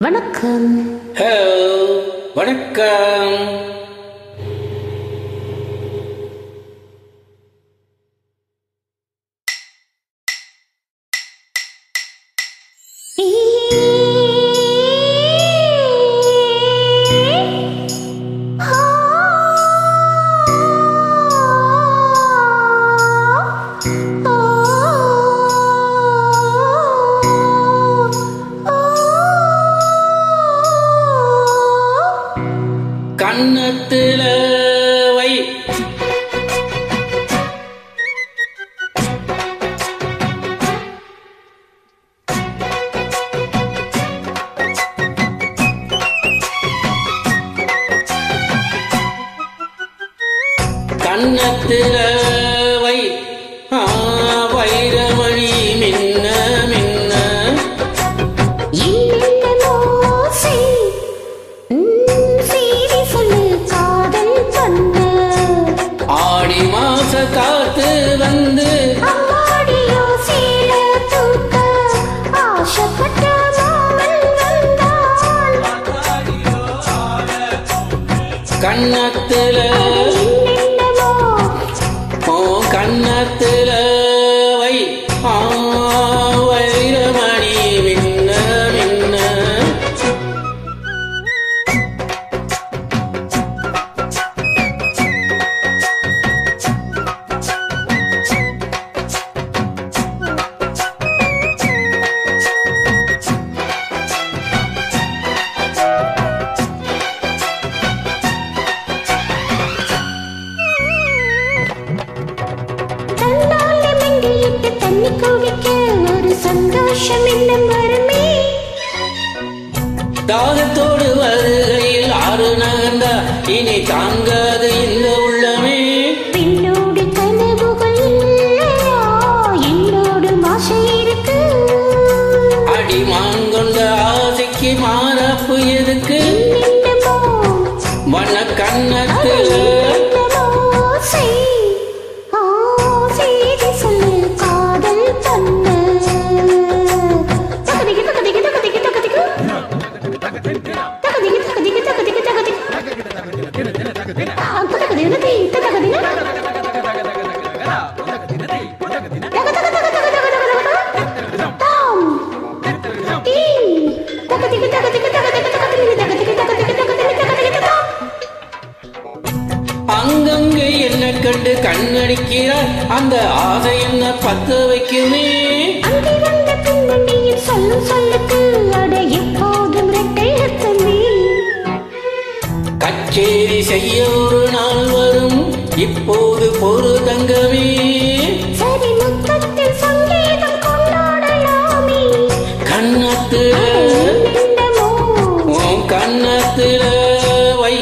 வணக்கம். ஹலோ, வணக்கம். கண்ணத்துல வை கண்ணத்துல வை வைரமணி மின்ன மின்ன ஆடி மாச காத்து வந்து கண்ணத்துல கண்ணத்துல வை வைரமணி மின்ன மின்ன சந்தோஷம் இன்னும் வருமே. தாகத்தோடு வருகையில் ஆறு நகர்ந்தா இனி தாங்காது இந்த உள்ளமே. பின்னோடு கனவுகள் இல்லையா, என்னோடு மாசை இருக்கு. அடிமான் கொண்ட ஆசைக்கு மாறாப்பு எதுக்கு? வண்ண கண்ணத்துல அங்கங்கே என்ன கண்டு கண்ணடிக்கிறார், அந்த ஆசை என்ன பத்த வைக்குமே. கச்சேரி செய்ய ஒரு நாள் வரும், இப்போது பொறு தங்கமே. கண்ணத்துல கண்ணத்துல வை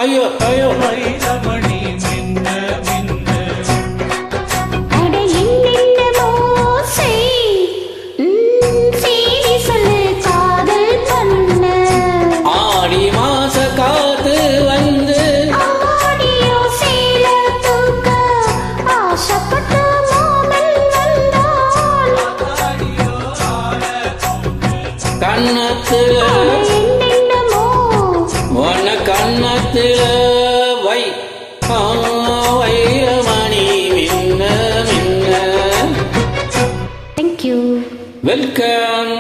ஐயோ ஐயோ வைரமணி மின்ன மின்ன ஆடி மாச காத்து வந்து கண்ணத்துல உன கண்ணத்துல வை வைரமணி மின்ன மின்ன. Thank you. வெல்கம்.